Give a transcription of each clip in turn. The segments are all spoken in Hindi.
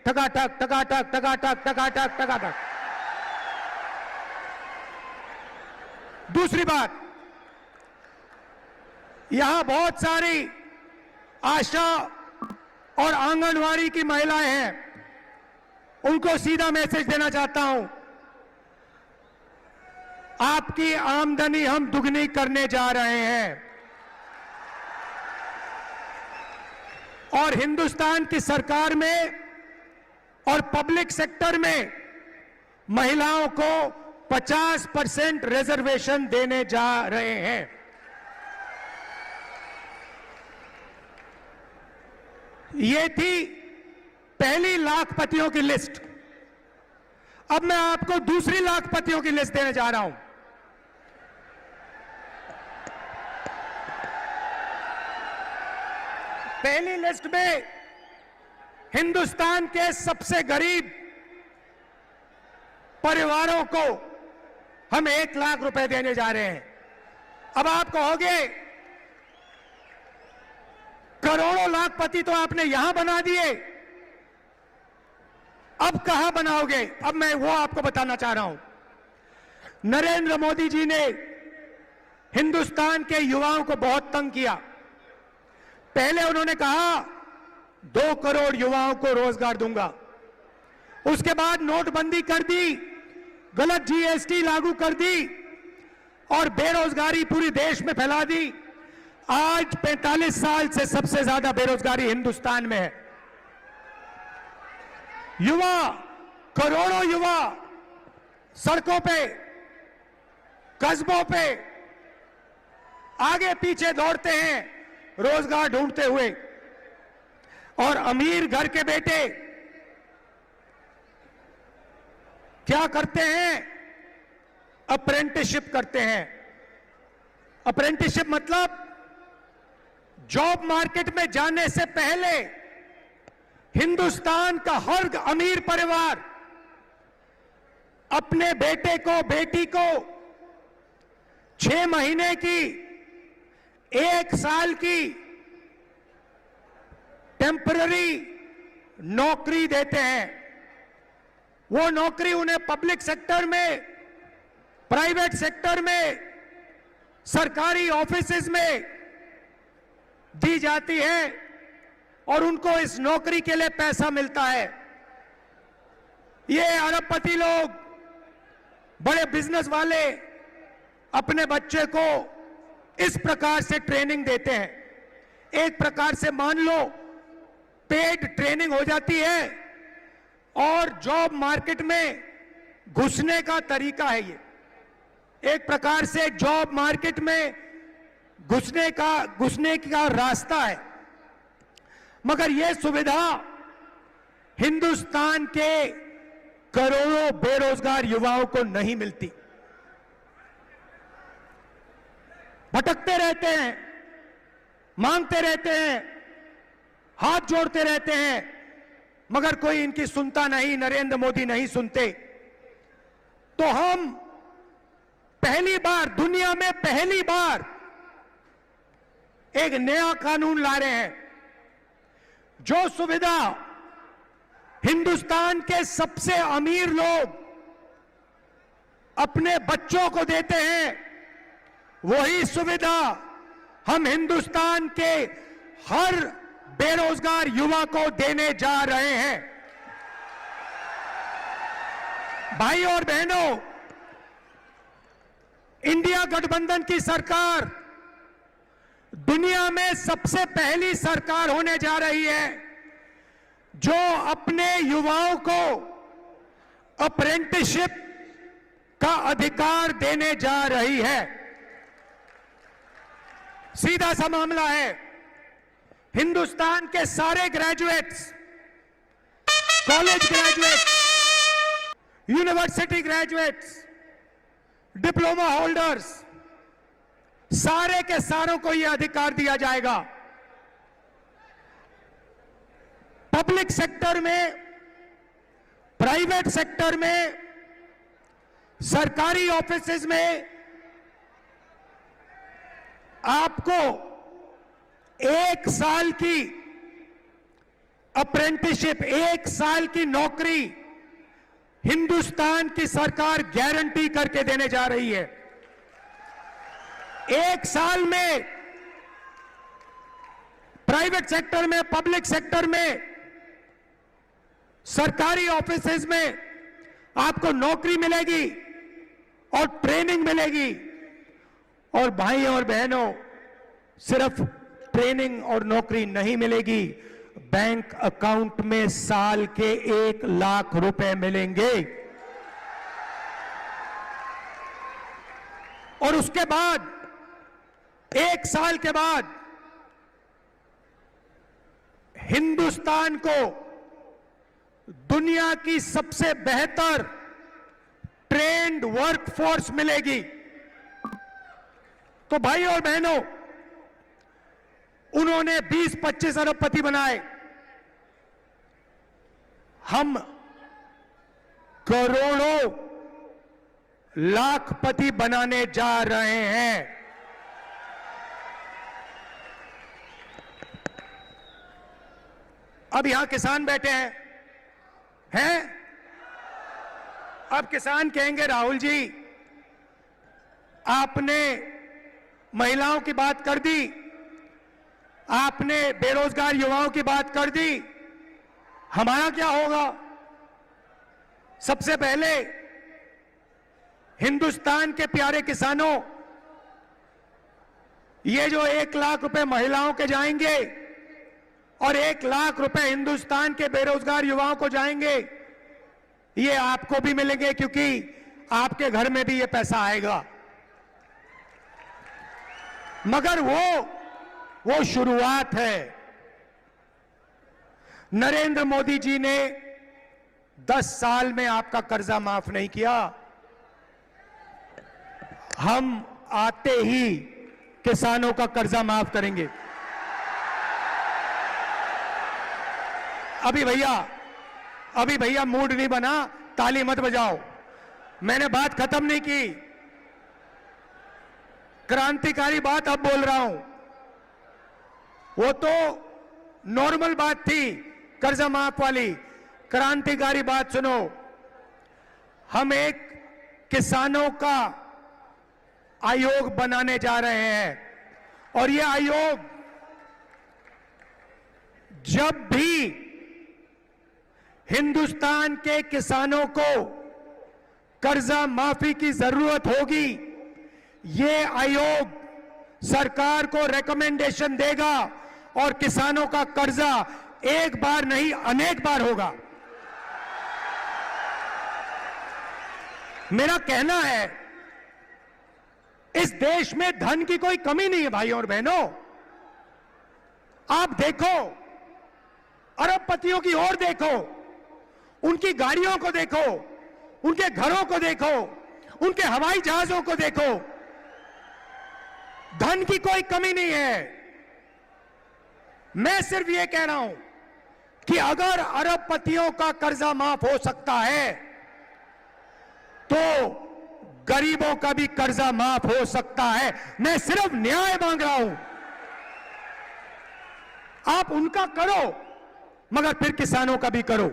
टकाटक टकाटक टकाटक टकाटक टकाटक। दूसरी बात, यहां बहुत सारी आशा और आंगनवाड़ी की महिलाएं हैं, उनको सीधा मैसेज देना चाहता हूं, आपकी आमदनी हम दुगनी करने जा रहे हैं और हिंदुस्तान की सरकार में और पब्लिक सेक्टर में महिलाओं को 50% रिजर्वेशन देने जा रहे हैं। ये थी पहली लाखपतियों की लिस्ट। अब मैं आपको दूसरी लाखपतियों की लिस्ट देने जा रहा हूं। पहली लिस्ट में हिंदुस्तान के सबसे गरीब परिवारों को हम 1 लाख रुपए देने जा रहे हैं। अब आप कहोगे करोड़ों लाखपति तो आपने यहां बना दिए, अब कहां बनाओगे? अब मैं वो आपको बताना चाह रहा हूं। नरेंद्र मोदी जी ने हिंदुस्तान के युवाओं को बहुत तंग किया। पहले उन्होंने कहा 2 करोड़ युवाओं को रोजगार दूंगा, उसके बाद नोटबंदी कर दी, गलत जीएसटी लागू कर दी और बेरोजगारी पूरी देश में फैला दी। आज 45 साल से सबसे ज्यादा बेरोजगारी हिंदुस्तान में है। युवा, करोड़ों युवा सड़कों पे, कस्बों पे आगे पीछे दौड़ते हैं रोजगार ढूंढते हुए, और अमीर घर के बेटे क्या करते हैं? अप्रेंटिसशिप करते हैं। अप्रेंटिसशिप मतलब जॉब मार्केट में जाने से पहले हिंदुस्तान का हर अमीर परिवार अपने बेटे को, बेटी को 6 महीने की, 1 साल की टेम्पररी नौकरी देते हैं। वो नौकरी उन्हें पब्लिक सेक्टर में, प्राइवेट सेक्टर में, सरकारी ऑफिसेज में दी जाती है और उनको इस नौकरी के लिए पैसा मिलता है। ये अरबपति लोग, बड़े बिजनेस वाले अपने बच्चे को इस प्रकार से ट्रेनिंग देते हैं। एक प्रकार से मान लो पेड ट्रेनिंग हो जाती है और जॉब मार्केट में घुसने का तरीका है ये। एक प्रकार से जॉब मार्केट में घुसने का रास्ता है। मगर यह सुविधा हिंदुस्तान के करोड़ों बेरोजगार युवाओं को नहीं मिलती। भटकते रहते हैं, मांगते रहते हैं, हाथ जोड़ते रहते हैं, मगर कोई इनकी सुनता नहीं, नरेंद्र मोदी नहीं सुनते। तो हम पहली बार, दुनिया में पहली बार एक नया कानून ला रहे हैं, जो सुविधा हिंदुस्तान के सबसे अमीर लोग अपने बच्चों को देते हैं, वही सुविधा हम हिंदुस्तान के हर बेरोजगार युवा को देने जा रहे हैं। भाई और बहनों, इंडिया गठबंधन की सरकार दुनिया में सबसे पहली सरकार होने जा रही है जो अपने युवाओं को अप्रेंटिसशिप का अधिकार देने जा रही है। सीधा सा मामला है, हिंदुस्तान के सारे graduates, college graduates, university graduates, diploma holders, सारे के सारों को यह अधिकार दिया जाएगा। पब्लिक सेक्टर में, प्राइवेट सेक्टर में, सरकारी ऑफिसेज में आपको 1 साल की अप्रेंटिसशिप 1 साल की नौकरी हिंदुस्तान की सरकार गारंटी करके देने जा रही है। 1 साल में प्राइवेट सेक्टर में, पब्लिक सेक्टर में, सरकारी ऑफिसेज में आपको नौकरी मिलेगी और ट्रेनिंग मिलेगी। और भाई और बहनों, सिर्फ ट्रेनिंग और नौकरी नहीं मिलेगी, बैंक अकाउंट में साल के 1 लाख रुपए मिलेंगे। और उसके बाद 1 साल के बाद हिंदुस्तान को दुनिया की सबसे बेहतर ट्रेंड वर्कफोर्स मिलेगी। तो भाई और बहनों, उन्होंने 20-25 अरबपति बनाए, हम करोड़ों लाखपति बनाने जा रहे हैं। अब यहां किसान बैठे हैं? अब किसान कहेंगे, राहुल जी आपने महिलाओं की बात कर दी, आपने बेरोजगार युवाओं की बात कर दी, हमारा क्या होगा? सबसे पहले हिंदुस्तान के प्यारे किसानों, ये जो 1 लाख रुपए महिलाओं के जाएंगे और 1 लाख रुपए हिंदुस्तान के बेरोजगार युवाओं को जाएंगे, ये आपको भी मिलेंगे, क्योंकि आपके घर में भी ये पैसा आएगा। मगर वो शुरुआत है। नरेंद्र मोदी जी ने 10 साल में आपका कर्जा माफ नहीं किया। हम आते ही किसानों का कर्जा माफ करेंगे। अभी भैया मूड नहीं बना, ताली मत बजाओ, मैंने बात खत्म नहीं की। क्रांतिकारी बात अब बोल रहा हूं, वो तो नॉर्मल बात थी कर्जा माफ वाली। क्रांतिकारी बात सुनो, हम एक किसानों का आयोग बनाने जा रहे हैं और यह आयोग जब भी हिंदुस्तान के किसानों को कर्जा माफी की जरूरत होगी, ये आयोग सरकार को रिकमेंडेशन देगा और किसानों का कर्जा एक बार नहीं अनेक बार होगा। मेरा कहना है, इस देश में धन की कोई कमी नहीं है भाइयों और बहनों। आप देखो, अरबपतियों की ओर देखो, उनकी गाड़ियों को देखो, उनके घरों को देखो, उनके हवाई जहाजों को देखो, धन की कोई कमी नहीं है। मैं सिर्फ ये कह रहा हूं कि अगर अरबपतियों का कर्जा माफ हो सकता है तो गरीबों का भी कर्जा माफ हो सकता है। मैं सिर्फ न्याय मांग रहा हूं। आप उनका करो, मगर फिर किसानों का भी करो।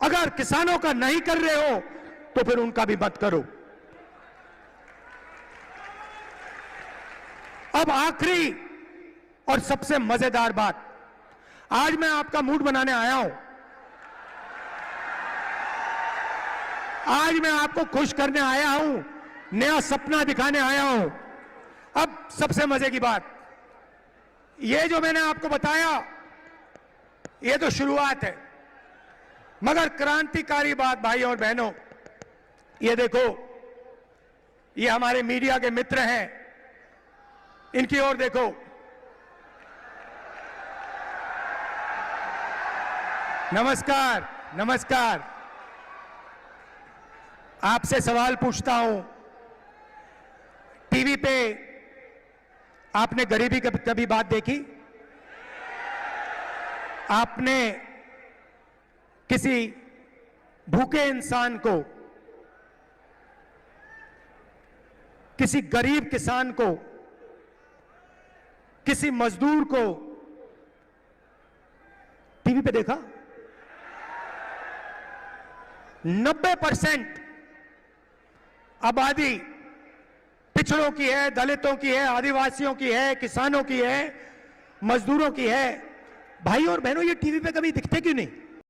अगर किसानों का नहीं कर रहे हो तो फिर उनका भी मत करो। अब आखिरी और सबसे मजेदार बात, आज मैं आपका मूड बनाने आया हूं। आज मैं आपको खुश करने आया हूं, नया सपना दिखाने आया हूं। अब सबसे मजे की बात, ये जो मैंने आपको बताया ये तो शुरुआत है, मगर क्रांतिकारी बात भाई और बहनों, ये देखो, ये हमारे मीडिया के मित्र हैं, इनकी ओर देखो। नमस्कार, नमस्कार। आपसे सवाल पूछता हूं, टीवी पे आपने गरीबी की कभी बात देखी? आपने किसी भूखे इंसान को, किसी गरीब किसान को, किसी मजदूर को टीवी पे देखा? 90% आबादी पिछड़ों की है, दलितों की है, आदिवासियों की है, किसानों की है, मजदूरों की है। भाई और बहनों, ये टीवी पे कभी दिखते क्यों नहीं?